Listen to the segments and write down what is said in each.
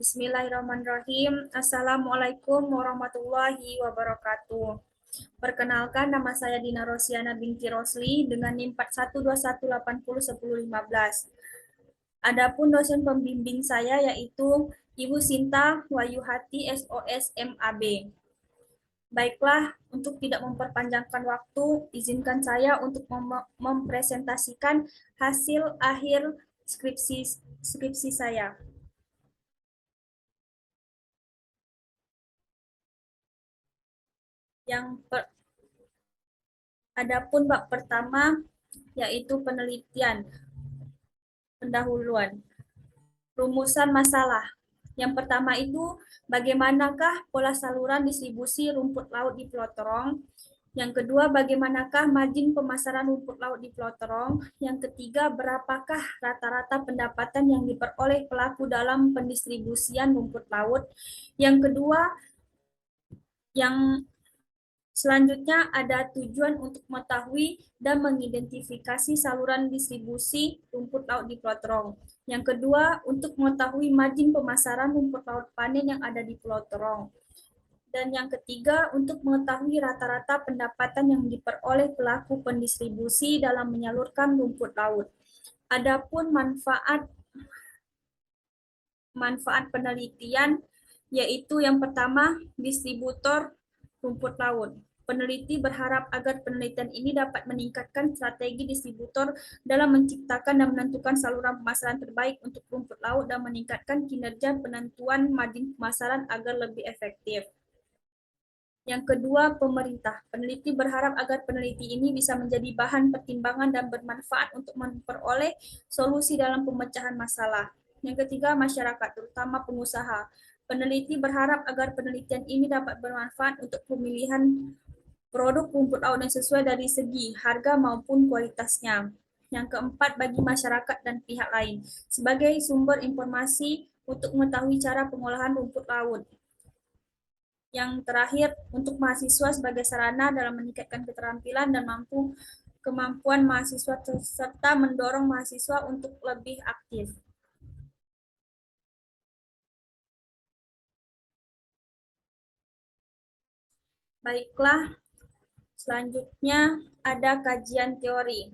Bismillahirrahmanirrahim. Assalamualaikum warahmatullahi wabarakatuh. Perkenalkan, nama saya Dina Rosiana binti Rosli dengan NIM 4121801015. Adapun dosen pembimbing saya yaitu Ibu Sinta Wayuhati SOS MAB. Baiklah, untuk tidak memperpanjangkan waktu, izinkan saya untuk mempresentasikan hasil akhir skripsi saya. Adapun bab pertama yaitu penelitian pendahuluan. Rumusan masalah. Yang pertama itu bagaimanakah pola saluran distribusi rumput laut di Pulau Terong? Yang kedua, bagaimanakah margin pemasaran rumput laut di Pulau Terong? Yang ketiga, berapakah rata-rata pendapatan yang diperoleh pelaku dalam pendistribusian rumput laut? Yang kedua, yang selanjutnya ada tujuan untuk mengetahui dan mengidentifikasi saluran distribusi rumput laut di Pulau Terong. Yang kedua, untuk mengetahui margin pemasaran rumput laut panen yang ada di Pulau Terong. Dan yang ketiga, untuk mengetahui rata-rata pendapatan yang diperoleh pelaku pendistribusi dalam menyalurkan rumput laut. Adapun manfaat penelitian, yaitu yang pertama, distributor rumput laut. Peneliti berharap agar penelitian ini dapat meningkatkan strategi distributor dalam menciptakan dan menentukan saluran pemasaran terbaik untuk rumput laut dan meningkatkan kinerja penentuan margin pemasaran agar lebih efektif. Yang kedua, pemerintah. Peneliti berharap agar peneliti ini bisa menjadi bahan pertimbangan dan bermanfaat untuk memperoleh solusi dalam pemecahan masalah. Yang ketiga, masyarakat, terutama pengusaha. Peneliti berharap agar penelitian ini dapat bermanfaat untuk pemilihan produk rumput laut yang sesuai dari segi harga maupun kualitasnya. Yang keempat, bagi masyarakat dan pihak lain, sebagai sumber informasi untuk mengetahui cara pengolahan rumput laut. Yang terakhir, untuk mahasiswa sebagai sarana dalam meningkatkan keterampilan dan kemampuan mahasiswa serta mendorong mahasiswa untuk lebih aktif. Baiklah, selanjutnya ada kajian teori.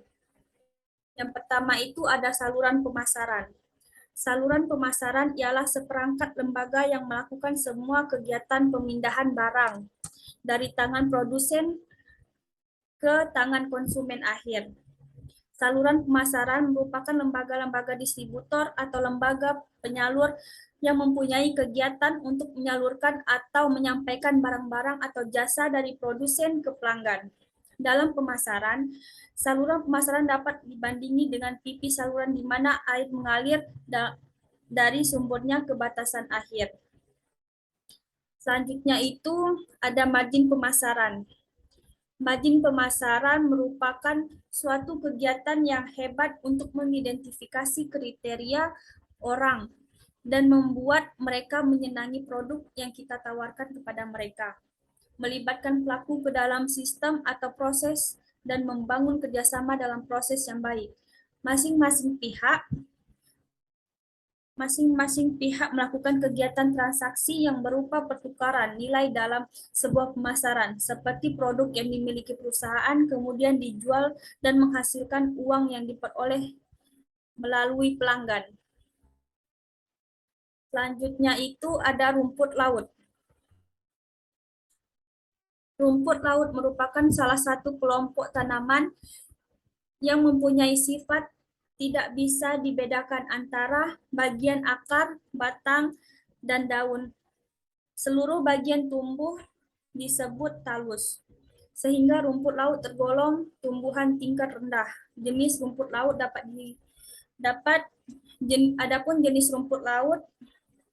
Yang pertama itu ada saluran pemasaran. Saluran pemasaran ialah seperangkat lembaga yang melakukan semua kegiatan pemindahan barang dari tangan produsen ke tangan konsumen akhir. Saluran pemasaran merupakan lembaga-lembaga distributor atau lembaga penyalur yang mempunyai kegiatan untuk menyalurkan atau menyampaikan barang-barang atau jasa dari produsen ke pelanggan. Dalam pemasaran, saluran pemasaran dapat dibandingi dengan pipi saluran di mana air mengalir dari sumbernya ke batasan akhir. Selanjutnya itu ada margin pemasaran. Margin pemasaran merupakan suatu kegiatan yang hebat untuk mengidentifikasi kriteria orang dan membuat mereka menyenangi produk yang kita tawarkan kepada mereka. Melibatkan pelaku ke dalam sistem atau proses dan membangun kerjasama dalam proses yang baik. Masing-masing pihak melakukan kegiatan transaksi yang berupa pertukaran nilai dalam sebuah pemasaran, seperti produk yang dimiliki perusahaan kemudian dijual dan menghasilkan uang yang diperoleh melalui pelanggan. Selanjutnya itu ada rumput laut. Rumput laut merupakan salah satu kelompok tanaman yang mempunyai sifat tidak bisa dibedakan antara bagian akar, batang, dan daun. Seluruh bagian tumbuh disebut talus, sehingga rumput laut tergolong tumbuhan tingkat rendah. Jenis rumput laut adapun jenis rumput laut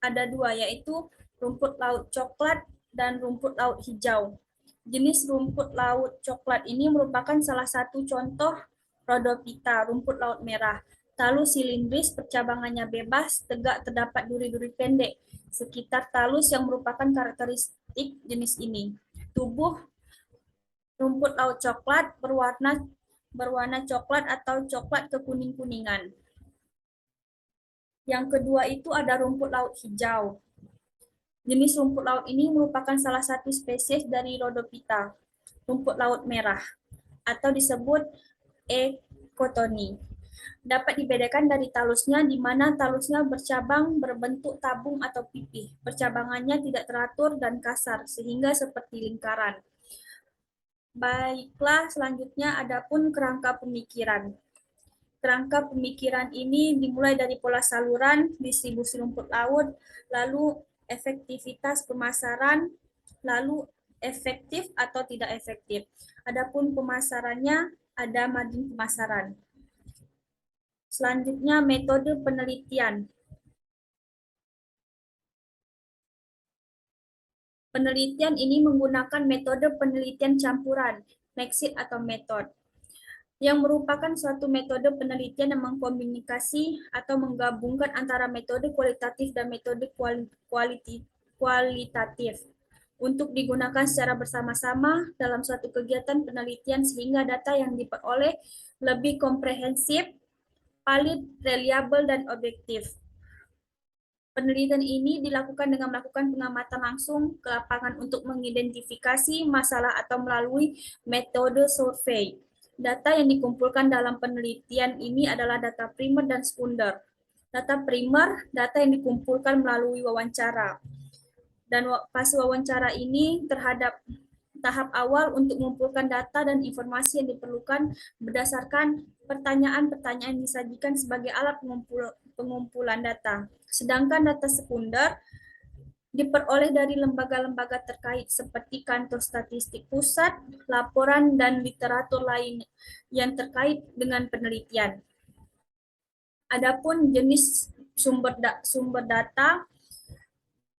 ada dua, yaitu rumput laut coklat dan rumput laut hijau. Jenis rumput laut coklat ini merupakan salah satu contoh Rhodophyta, rumput laut merah. Talus silindris, percabangannya bebas, tegak, terdapat duri-duri pendek sekitar talus yang merupakan karakteristik jenis ini. Tubuh rumput laut coklat berwarna coklat atau coklat kekuning-kuningan. Yang kedua itu ada rumput laut hijau. Jenis rumput laut ini merupakan salah satu spesies dari Rhodophyta, rumput laut merah, atau disebut ekotoni. Dapat dibedakan dari talusnya, di mana talusnya bercabang berbentuk tabung atau pipih. Percabangannya tidak teratur dan kasar, sehingga seperti lingkaran. Baiklah, selanjutnya adapun kerangka pemikiran. Kerangka pemikiran ini dimulai dari pola saluran, distribusi rumput laut, lalu efektivitas pemasaran, lalu efektif atau tidak efektif. Adapun pemasarannya ada margin pemasaran. Selanjutnya metode penelitian. Penelitian ini menggunakan metode penelitian campuran, mixed atau metode, yang merupakan suatu metode penelitian yang mengkomunikasi atau menggabungkan antara metode kualitatif dan metode kualitatif untuk digunakan secara bersama-sama dalam suatu kegiatan penelitian sehingga data yang diperoleh lebih komprehensif, valid, reliable, dan objektif. Penelitian ini dilakukan dengan melakukan pengamatan langsung ke lapangan untuk mengidentifikasi masalah atau melalui metode survei. Data yang dikumpulkan dalam penelitian ini adalah data primer dan sekunder. Data primer, data yang dikumpulkan melalui wawancara. Dan fase wawancara ini terhadap tahap awal untuk mengumpulkan data dan informasi yang diperlukan berdasarkan pertanyaan-pertanyaan yang disajikan sebagai alat pengumpulan data. Sedangkan data sekunder diperoleh dari lembaga-lembaga terkait seperti kantor statistik pusat, laporan, dan literatur lain yang terkait dengan penelitian. Adapun jenis sumber data,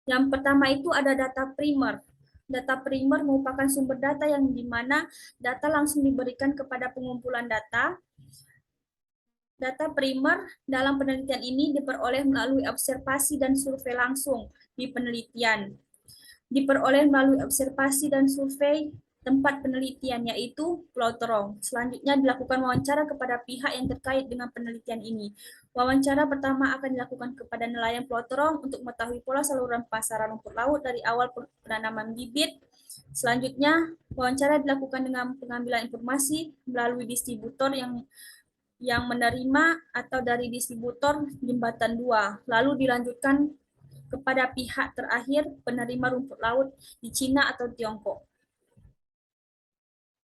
yang pertama itu ada data primer. Data primer merupakan sumber data yang dimana data langsung diberikan kepada pengumpulan data. Data primer dalam penelitian ini diperoleh melalui observasi dan survei langsung di penelitian. Diperoleh melalui observasi dan survei tempat penelitian, yaitu plotterong. Selanjutnya dilakukan wawancara kepada pihak yang terkait dengan penelitian ini. Wawancara pertama akan dilakukan kepada nelayan plotterong untuk mengetahui pola saluran pasaran rumput laut dari awal penanaman bibit. Selanjutnya, wawancara dilakukan dengan pengambilan informasi melalui distributor yang menerima atau dari distributor jembatan 2, lalu dilanjutkan kepada pihak terakhir penerima rumput laut di Cina atau Tiongkok.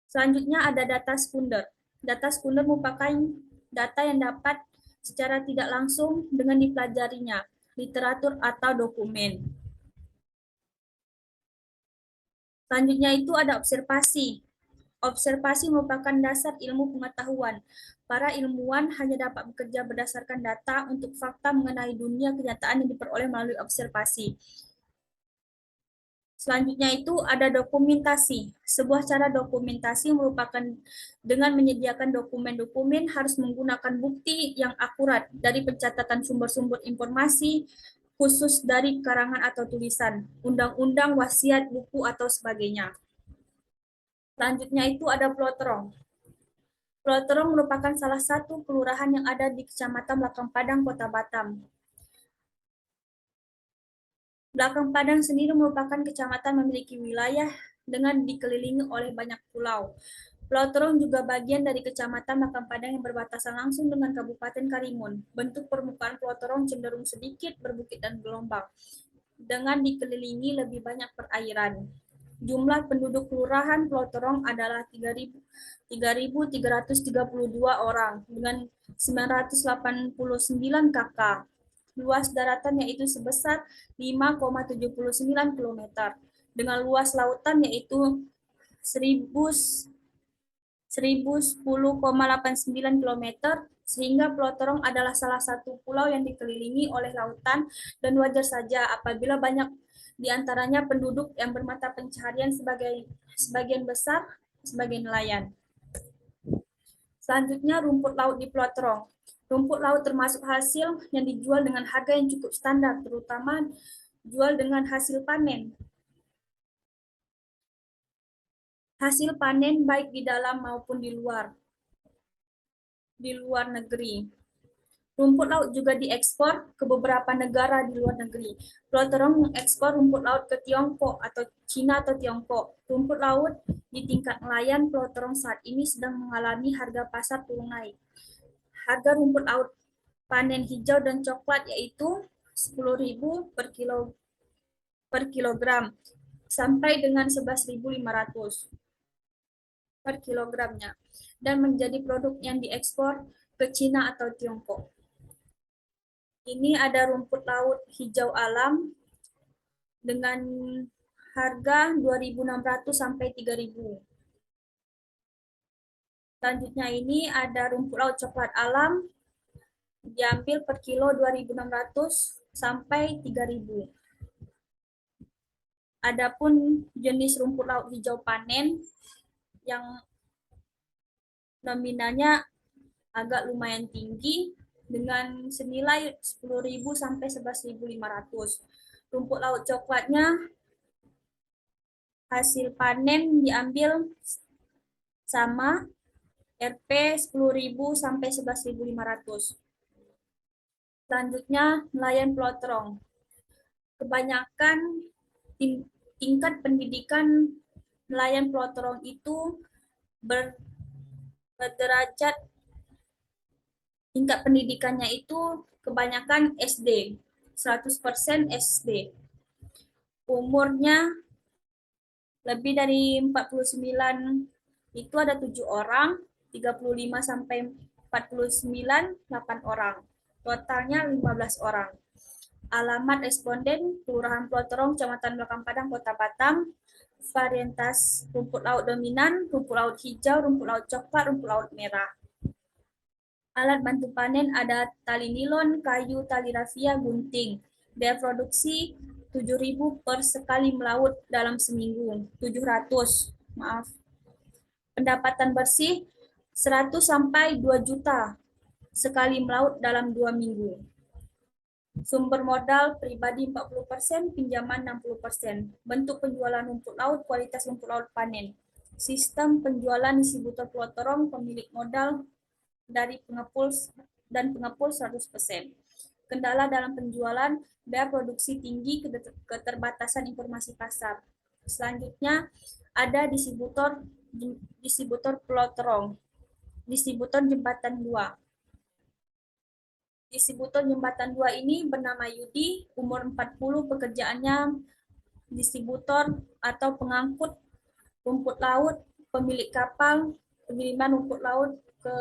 Selanjutnya ada data sekunder. Data sekunder merupakan data yang dapat secara tidak langsung dengan dipelajarinya, literatur atau dokumen. Selanjutnya itu ada observasi. Observasi merupakan dasar ilmu pengetahuan. Para ilmuwan hanya dapat bekerja berdasarkan data untuk fakta mengenai dunia kenyataan yang diperoleh melalui observasi. Selanjutnya itu ada dokumentasi. Sebuah cara dokumentasi merupakan dengan menyediakan dokumen-dokumen harus menggunakan bukti yang akurat dari pencatatan sumber-sumber informasi khusus dari karangan atau tulisan, undang-undang, wasiat, buku, atau sebagainya. Selanjutnya itu ada plotterong. Plotterong merupakan salah satu kelurahan yang ada di Kecamatan Belakang Padang, Kota Batam. Belakang Padang sendiri merupakan kecamatan memiliki wilayah dengan dikelilingi oleh banyak pulau. Pulau Terong juga bagian dari kecamatan Belakang Padang yang berbatasan langsung dengan Kabupaten Karimun. Bentuk permukaan Pulau Terong cenderung sedikit berbukit dan gelombang, dengan dikelilingi lebih banyak perairan. Jumlah penduduk kelurahan Pulau Terong adalah 3.332 orang dengan 989 KK. Luas daratan yaitu sebesar 5,79 km dengan luas lautan yaitu 1010,89 km, sehingga Pulau Terong adalah salah satu pulau yang dikelilingi oleh lautan dan wajar saja apabila banyak di antaranya penduduk yang bermata pencaharian sebagian besar sebagai nelayan. Selanjutnya rumput laut di Pulau Terong. Rumput laut termasuk hasil yang dijual dengan harga yang cukup standar, terutama jual dengan hasil panen. Hasil panen baik di dalam maupun di luar negeri. Rumput laut juga diekspor ke beberapa negara di luar negeri. Pulau Terong mengekspor rumput laut ke Tiongkok atau Cina atau Tiongkok. Rumput laut di tingkat nelayan Pulau Terong saat ini sedang mengalami harga pasar turun naik. Harga rumput laut panen hijau dan coklat yaitu 10.000 per kilogram sampai dengan 11.500 per kilogramnya dan menjadi produk yang diekspor ke Cina atau Tiongkok. Ini ada rumput laut hijau alam dengan harga 2.600 sampai 3.000. Selanjutnya ini ada rumput laut coklat alam diambil per kilo 2.600 sampai 3.000. Adapun jenis rumput laut hijau panen yang nominalnya agak lumayan tinggi dengan senilai 10.000 sampai 11.500. Rumput laut coklatnya hasil panen diambil sama Rp 10.000 sampai 11.500. Selanjutnya nelayan Pulau Terong. Kebanyakan tingkat pendidikan nelayan Pulau Terong itu berderajat tingkat pendidikannya itu kebanyakan SD, 100% SD. Umurnya lebih dari 49 itu ada 7 orang, 35 sampai 49, 8 orang. Totalnya 15 orang. Alamat responden, Kelurahan Pulau Terong, Kecamatan Belakang Padang, Kota Batam. Varietas rumput laut dominan, rumput laut hijau, rumput laut coklat, rumput laut merah. Alat bantu panen ada tali nilon, kayu, tali rafia, gunting. Biaya produksi 7.000 per sekali melaut dalam seminggu. 700, maaf. Pendapatan bersih 100 sampai 2 juta sekali melaut dalam 2 minggu. Sumber modal pribadi 40%, pinjaman 60%. Bentuk penjualan rumput laut, kualitas rumput laut panen. Sistem penjualan distributor Pulau Terong, pemilik modal dari pengepul dan pengepul 100%. Kendala dalam penjualan, biaya produksi tinggi, keterbatasan informasi pasar. Selanjutnya ada distributor Pulau Terong, distributor Jembatan 2. Distributor Jembatan 2 ini bernama Yudi, umur 40, pekerjaannya distributor atau pengangkut rumput laut, pemilik kapal, pengiriman rumput laut ke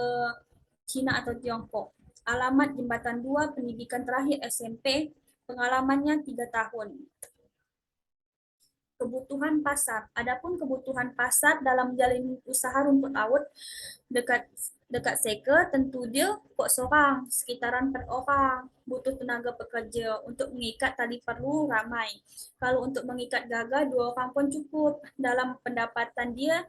Cina atau Tiongkok. Alamat Jembatan 2, pendidikan terakhir SMP, pengalamannya 3 tahun. Kebutuhan pasar. Adapun kebutuhan pasar dalam menjalani usaha rumput laut dekat Seke, tentu dia kok seorang, sekitaran per orang, butuh tenaga pekerja. Untuk mengikat tali perlu ramai. Kalau untuk mengikat gagah 2 orang pun cukup. Dalam pendapatan dia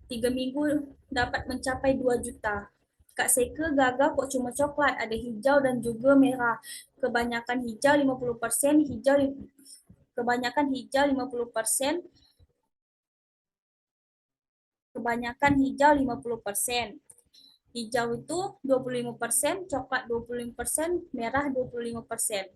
3 minggu dapat mencapai 2 juta. Kak Seke gagah kok cuma coklat, ada hijau dan juga merah. Kebanyakan hijau 50%, kebanyakan hijau 50%, kebanyakan hijau 50%. Hijau itu 25%, coklat 25%, merah 25%.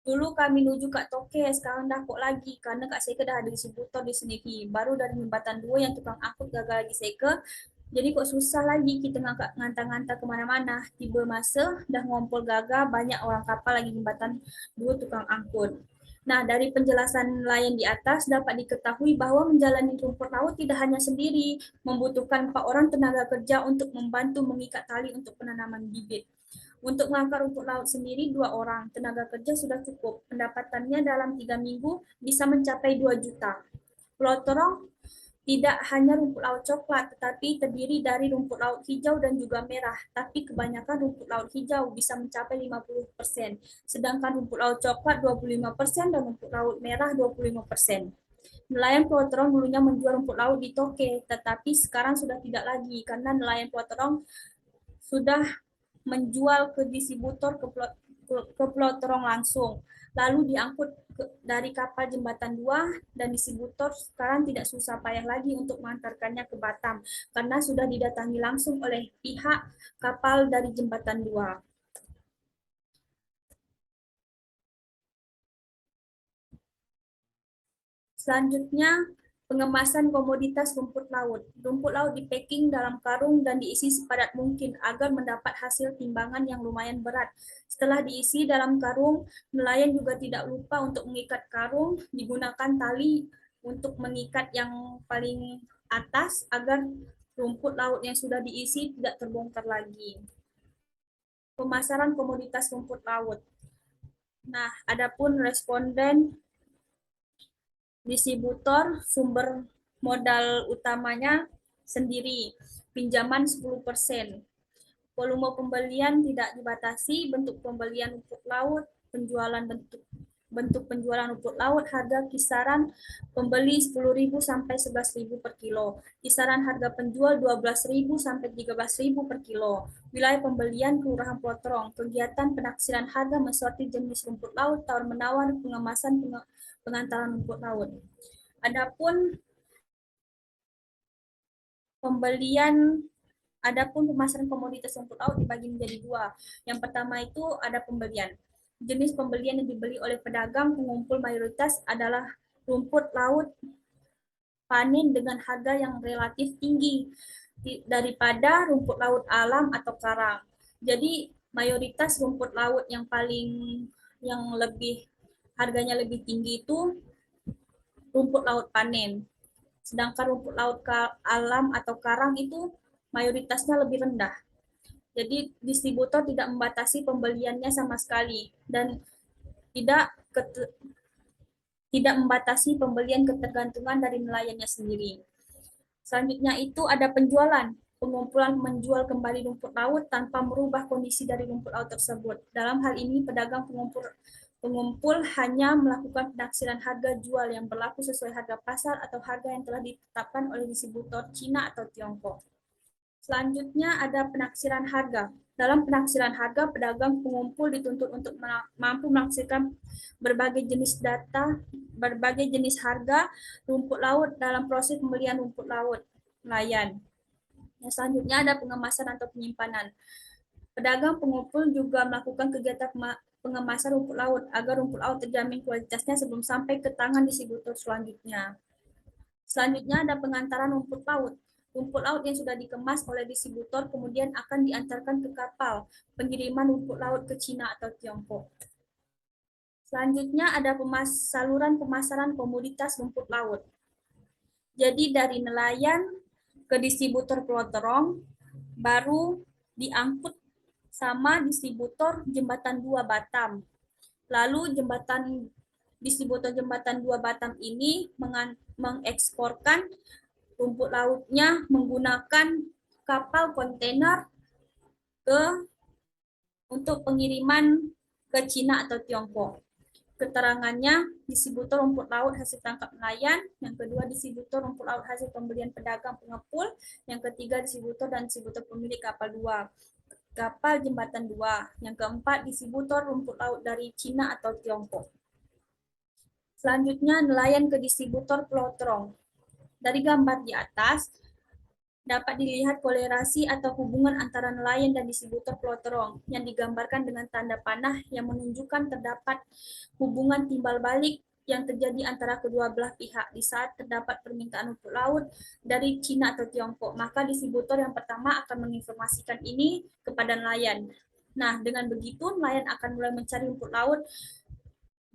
Dulu kami menuju Kak Toke, sekarang dah kok lagi karena Kak Seke dah ada distributor di sini. Baru dari Jembatan 2 yang tukang angkut gagal lagi Seke. Jadi kok susah lagi kita ngantar-ngantar kemana-mana. Tiba masa dah ngumpul gagah, banyak orang kapal lagi Jembatan 2 tukang angkut. Nah, dari penjelasan nelayan di atas dapat diketahui bahwa menjalani rumput laut tidak hanya sendiri, membutuhkan 4 orang tenaga kerja untuk membantu mengikat tali untuk penanaman bibit. Untuk mengangkat rumput laut sendiri 2 orang, tenaga kerja sudah cukup. Pendapatannya dalam 3 minggu bisa mencapai 2 juta. Pulau Terong tidak hanya rumput laut coklat, tetapi terdiri dari rumput laut hijau dan juga merah. Tapi kebanyakan rumput laut hijau bisa mencapai 50%, sedangkan rumput laut coklat 25% dan rumput laut merah 25%. Nelayan Pulau Terong dulunya menjual rumput laut di Toke, tetapi sekarang sudah tidak lagi karena nelayan Pulau Terong sudah menjual ke distributor ke Pulau Terong langsung. lalu diangkut dari kapal jembatan 2 dan distributor sekarang tidak susah payah lagi untuk mengantarkannya ke Batam karena sudah didatangi langsung oleh pihak kapal dari jembatan 2. Selanjutnya, pengemasan komoditas rumput laut. Rumput laut di-packing dalam karung dan diisi sepadat mungkin agar mendapat hasil timbangan yang lumayan berat. Setelah diisi dalam karung, nelayan juga tidak lupa untuk mengikat karung, digunakan tali untuk mengikat yang paling atas agar rumput laut yang sudah diisi tidak terbongkar lagi. Pemasaran komoditas rumput laut. Nah, adapun responden distributor sumber modal utamanya sendiri, pinjaman 10%. Volume pembelian tidak dibatasi, bentuk pembelian rumput laut, penjualan bentuk penjualan rumput laut, harga kisaran pembeli 10.000 sampai 11.000 per kilo. Kisaran harga penjual 12.000 sampai 13.000 per kilo. Wilayah pembelian Kelurahan Plotrong. Kegiatan penaksiran harga mensortir jenis rumput laut, tawar-menawar, pengemasan, pengantaran rumput laut. Adapun pembelian Adapun pemasaran komoditas rumput laut dibagi menjadi dua. Yang pertama itu ada pembelian. Jenis pembelian yang dibeli oleh pedagang pengumpul mayoritas adalah rumput laut panen dengan harga yang relatif tinggi daripada rumput laut alam atau karang. Jadi mayoritas rumput laut yang lebih harganya lebih tinggi itu rumput laut panen. Sedangkan rumput laut alam atau karang itu mayoritasnya lebih rendah. Jadi distributor tidak membatasi pembeliannya sama sekali dan tidak tidak membatasi pembelian ketergantungan dari nelayannya sendiri. Selanjutnya itu ada penjualan. Pengumpulan menjual kembali rumput laut tanpa merubah kondisi dari rumput laut tersebut. Dalam hal ini pedagang pengumpul hanya melakukan penaksiran harga jual yang berlaku sesuai harga pasar atau harga yang telah ditetapkan oleh distributor Cina atau Tiongkok. Selanjutnya ada penaksiran harga. Dalam penaksiran harga, pedagang pengumpul dituntut untuk mampu menaksirkan berbagai jenis harga rumput laut dalam proses pembelian rumput laut nelayan. Yang selanjutnya ada pengemasan atau penyimpanan. Pedagang pengumpul juga melakukan kegiatan pengemasan rumput laut agar rumput laut terjamin kualitasnya sebelum sampai ke tangan distributor selanjutnya. Selanjutnya ada pengantaran rumput laut. Rumput laut yang sudah dikemas oleh distributor kemudian akan diantarkan ke kapal pengiriman rumput laut ke Cina atau Tiongkok. Selanjutnya ada saluran pemasaran komoditas rumput laut. Jadi dari nelayan ke distributor Pulau Terong, baru diangkut sama distributor Jembatan 2 Batam. Lalu distributor Jembatan 2 Batam ini mengeksporkan rumput lautnya menggunakan kapal kontainer untuk pengiriman ke Cina atau Tiongkok. Keterangannya, distributor rumput laut hasil tangkap nelayan, yang kedua distributor rumput laut hasil pembelian pedagang pengepul, yang ketiga distributor dan distributor pemilik kapal 2, kapal jembatan 2, yang keempat distributor rumput laut dari Cina atau Tiongkok. Selanjutnya nelayan ke distributor Pulau Terong. Dari gambar di atas, dapat dilihat kolerasi atau hubungan antara nelayan dan distributor Pulau Terong yang digambarkan dengan tanda panah yang menunjukkan terdapat hubungan timbal balik yang terjadi antara kedua belah pihak di saat terdapat permintaan rumput laut dari Cina atau Tiongkok. Maka distributor yang pertama akan menginformasikan ini kepada nelayan. Nah, dengan begitu nelayan akan mulai mencari rumput laut,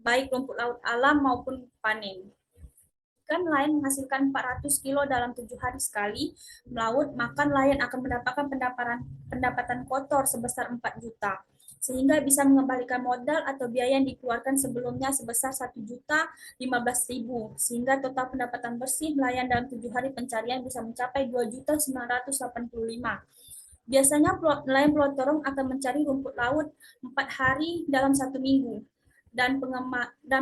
baik rumput laut alam maupun panen. Jika nelayan menghasilkan 400 kilo dalam 7 hari sekali melaut, maka nelayan akan mendapatkan pendapatan kotor sebesar 4 juta. Sehingga bisa mengembalikan modal atau biaya yang dikeluarkan sebelumnya sebesar 1.015.000. Sehingga total pendapatan bersih nelayan dalam 7 hari pencarian bisa mencapai 2.985. Biasanya nelayan Pulau Terong akan mencari rumput laut 4 hari dalam 1 minggu dan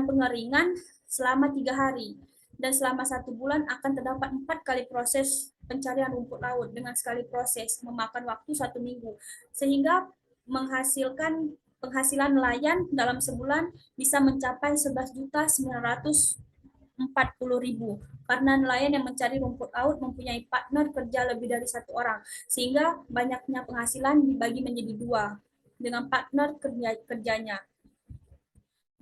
pengeringan selama 3 hari. Dan selama 1 bulan akan terdapat 4 kali proses pencarian rumput laut dengan sekali proses memakan waktu 1 minggu, sehingga menghasilkan penghasilan nelayan dalam sebulan bisa mencapai 11.940.000 karena nelayan yang mencari rumput laut mempunyai partner kerja lebih dari satu orang, sehingga banyaknya penghasilan dibagi menjadi dua dengan partner kerjanya.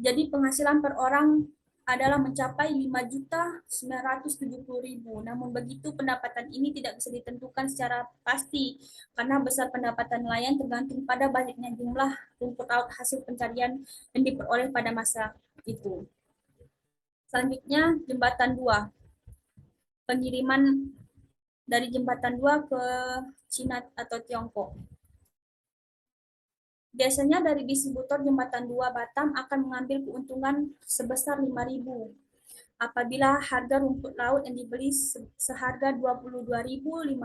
Jadi penghasilan per orang adalah mencapai 5.970.000. Namun begitu pendapatan ini tidak bisa ditentukan secara pasti karena besar pendapatan nelayan tergantung pada banyaknya jumlah rumput laut hasil pencarian yang diperoleh pada masa itu. Selanjutnya jembatan 2. Pengiriman dari jembatan 2 ke Cina atau Tiongkok. Biasanya dari distributor jembatan 2 Batam akan mengambil keuntungan sebesar 5.000 apabila harga rumput laut yang dibeli seharga 22.582,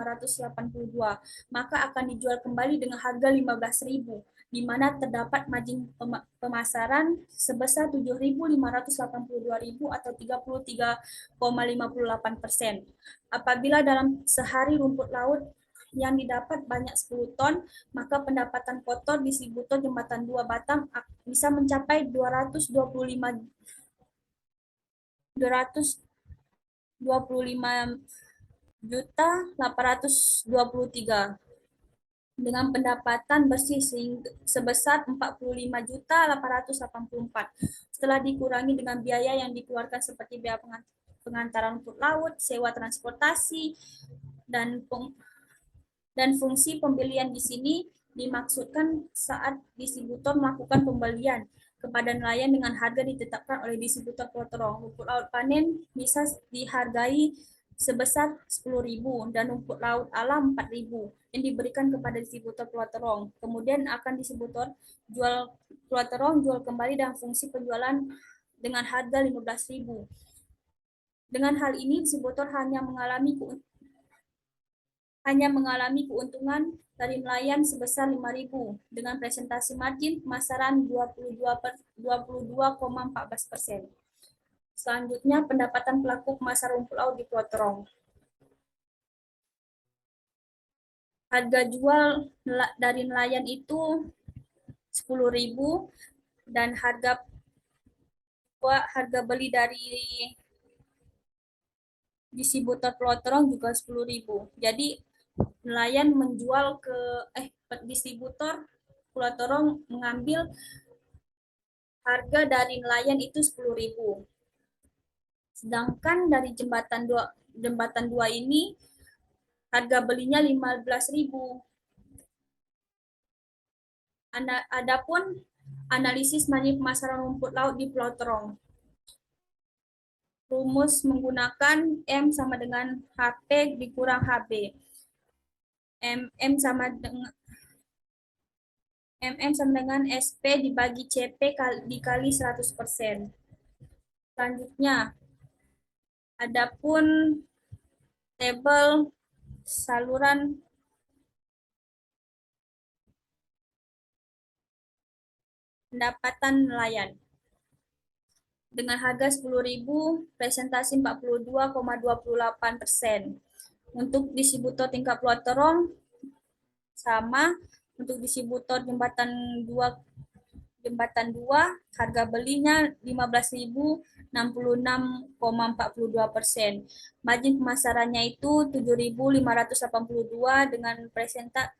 maka akan dijual kembali dengan harga 15.000, di mana terdapat margin pemasaran sebesar 7.582.000 atau 33,58%. Apabila dalam sehari rumput laut yang didapat banyak 10 ton, maka pendapatan kotor distributor jembatan 2 Batam bisa mencapai 225.823 dengan pendapatan bersih sebesar 45.884 setelah dikurangi dengan biaya yang dikeluarkan seperti biaya pengantaran rumput laut, sewa transportasi, dan fungsi pembelian di sini dimaksudkan saat distributor melakukan pembelian kepada nelayan dengan harga ditetapkan oleh distributor Pulau Terong. Rumput laut panen bisa dihargai sebesar 10.000 dan rumput laut alam 4.000 yang diberikan kepada distributor Pulau Terong. Kemudian akan distributor jual Pulau Terong jual kembali dan fungsi penjualan dengan harga 15.000. Dengan hal ini distributor hanya mengalami keuntungan dari nelayan sebesar 5.000 dengan presentasi margin pemasaran 22,14%. Selanjutnya, pendapatan pelaku pemasaran rumput laut di Pulau Terong. Harga jual dari nelayan itu 10.000 dan harga beli dari distributor Pulau Terong juga 10.000. Jadi nelayan menjual ke distributor Pulau Terong mengambil harga dari nelayan itu 10.000. Sedangkan dari jembatan 2 ini harga belinya 15.000. Adapun analisis margin pemasaran rumput laut di Pulau Terong. Rumus menggunakan M sama dengan HP dikurang HB. MM sama dengan SP dibagi CP dikali 100%. Selanjutnya, adapun tabel saluran pendapatan nelayan. Dengan harga 10.000, presentasi 42,28%. Untuk distributor tingkat Pulau Terong, sama. Untuk distributor jembatan 2 harga belinya 15.066,42%. Margin pemasarannya itu 7.582 dengan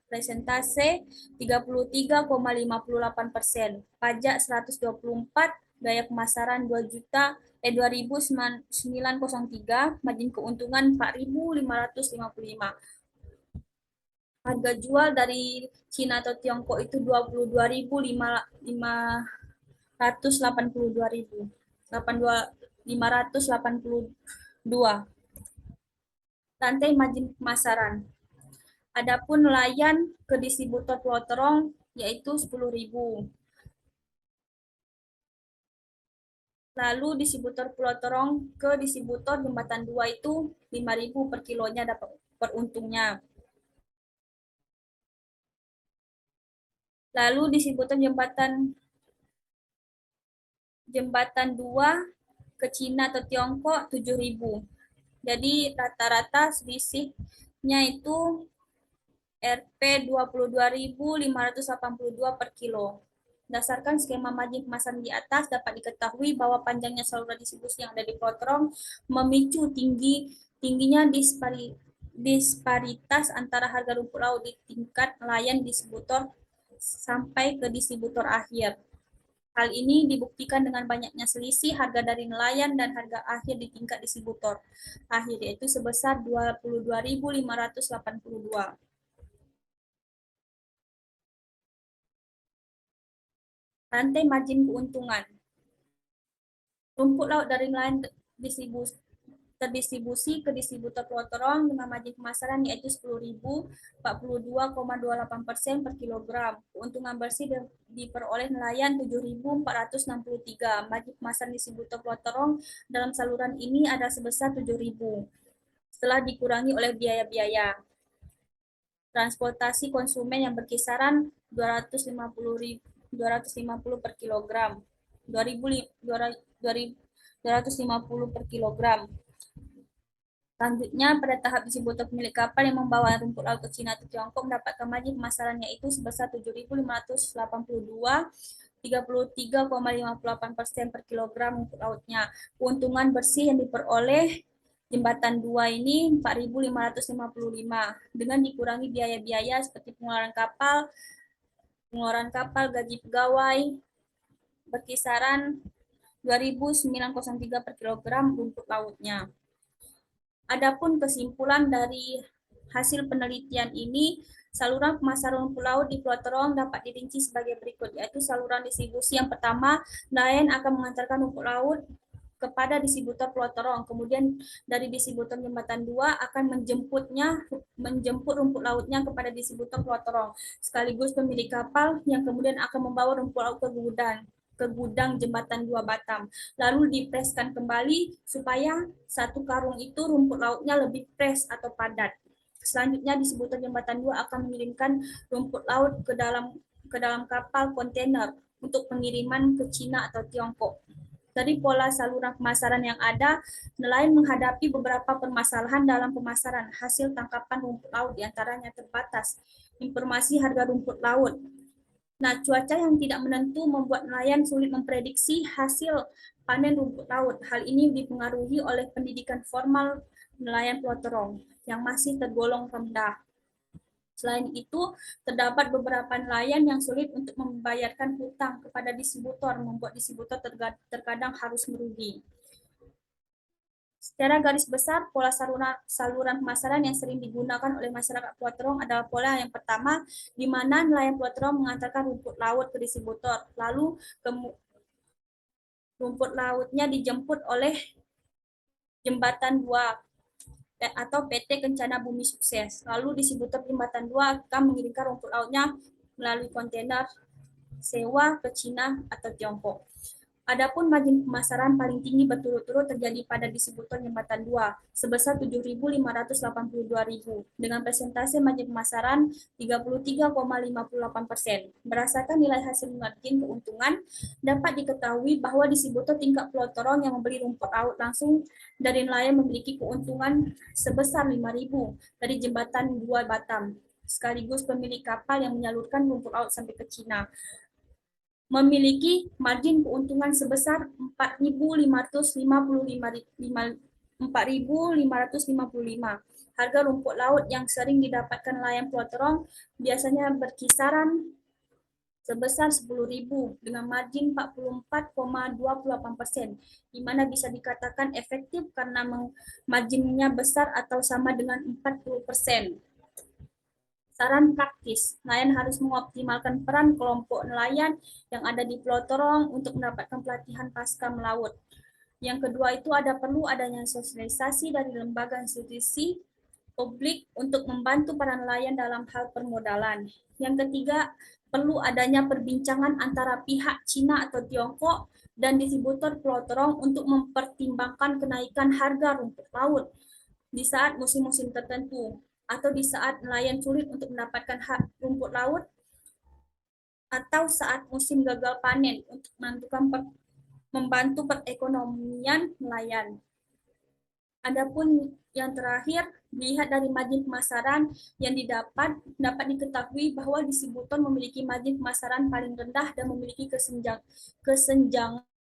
presentase 33,58%. Pajak 124, gaya pemasaran 2.903, margin keuntungan 4.555. Harga jual dari Cina atau Tiongkok itu 22.582. Rantai margin pemasaran. Adapun nelayan ke distributor Pulau Terong yaitu 10.000. Lalu distributor Pulau Terong ke distributor jembatan 2 itu 5.000 per kilonya dapat per untungnya. Lalu distributor jembatan 2 ke Cina atau Tiongkok 7.000. Jadi rata-rata selisihnya itu Rp 22.582 per kilo. Berdasarkan skema margin pemasaran di atas, dapat diketahui bahwa panjangnya saluran distribusi yang ada di pelotong memicu tingginya disparitas antara harga rumput laut di tingkat nelayan distributor sampai ke distributor akhir. Hal ini dibuktikan dengan banyaknya selisih harga dari nelayan dan harga akhir di tingkat distributor akhir, yaitu sebesar 22.582. Rantai margin keuntungan. Rumput laut dari nelayan terdistribusi ke distributor pelotong dengan margin pemasaran yaitu 10.042,28% per kilogram. Keuntungan bersih diperoleh nelayan 7.463. Margin pemasaran distributor pelotong dalam saluran ini ada sebesar 7.000 setelah dikurangi oleh biaya-biaya. Transportasi konsumen yang berkisaran 250 per kilogram. 2.250 per kilogram. Selanjutnya, pada tahap distributor pemilik kapal yang membawa rumput laut ke Cina atau Tiongkok mendapatkan margin pemasaran yaitu sebesar 7.582, 33,58% per kilogram rumput lautnya. Keuntungan bersih yang diperoleh jembatan 2 ini 4.555 dengan dikurangi biaya-biaya seperti pengeluaran kapal, gaji pegawai, berkisaran 2.903 per kilogram rumput lautnya. Adapun kesimpulan dari hasil penelitian ini, saluran pemasaran rumput laut di Pulau Terong dapat dirinci sebagai berikut, yaitu saluran distribusi yang pertama, nelayan akan mengantarkan rumput laut kepada distributor Pulau Terong, kemudian dari distributor jembatan 2 akan menjemput rumput lautnya kepada distributor Pulau Terong, sekaligus pemilik kapal yang kemudian akan membawa rumput laut ke gudang jembatan 2 Batam, lalu dipreskan kembali supaya satu karung itu rumput lautnya lebih fresh atau padat. Selanjutnya distributor jembatan 2 akan mengirimkan rumput laut ke dalam kapal kontainer untuk pengiriman ke Cina atau Tiongkok. Dari pola saluran pemasaran yang ada, nelayan menghadapi beberapa permasalahan dalam pemasaran hasil tangkapan rumput laut, diantaranya terbatas informasi harga rumput laut. Nah, cuaca yang tidak menentu membuat nelayan sulit memprediksi hasil panen rumput laut. Hal ini dipengaruhi oleh pendidikan formal nelayan Pulau Terong yang masih tergolong rendah. Selain itu, terdapat beberapa nelayan yang sulit untuk membayarkan hutang kepada distributor, membuat distributor terkadang harus merugi. Secara garis besar, pola saluran pemasaran yang sering digunakan oleh masyarakat Pulau Terong adalah pola yang pertama, di mana nelayan Pulau Terong mengantarkan rumput laut ke distributor, lalu rumput lautnya dijemput oleh Jembatan 2 atau PT Kencana Bumi Sukses. Lalu distributor Jembatan 2 akan mengirimkan rumput lautnya melalui kontainer sewa ke Cina atau Tiongkok. Adapun margin pemasaran paling tinggi berturut-turut terjadi pada distributor Jembatan 2 sebesar 7.582.000 dengan persentase margin pemasaran 33,58%. Berdasarkan nilai hasil margin keuntungan, dapat diketahui bahwa distributor tingkat Pulau Terong yang membeli rumput laut langsung dari nelayan memiliki keuntungan sebesar 5.000 dari Jembatan 2 Batam, sekaligus pemilik kapal yang menyalurkan rumput laut sampai ke Cina memiliki margin keuntungan sebesar 4.555. Harga rumput laut yang sering didapatkan nelayan Pulau Terong biasanya berkisaran sebesar 10.000 dengan margin 44,28%, di mana bisa dikatakan efektif karena marginnya besar atau sama dengan 40%. Saran praktis, nelayan harus mengoptimalkan peran kelompok nelayan yang ada di Pulau Terong untuk mendapatkan pelatihan pasca melaut. Yang kedua itu perlu adanya sosialisasi dari lembaga institusi publik untuk membantu para nelayan dalam hal permodalan. Yang ketiga, perlu adanya perbincangan antara pihak Cina atau Tiongkok dan distributor Pulau Terong untuk mempertimbangkan kenaikan harga rumput laut di saat musim-musim tertentu atau di saat nelayan sulit untuk mendapatkan rumput laut atau saat musim gagal panen untuk membantu perekonomian nelayan. Adapun yang terakhir, dilihat dari margin pemasaran yang dapat diketahui bahwa distributor memiliki margin pemasaran paling rendah dan memiliki kesenjangan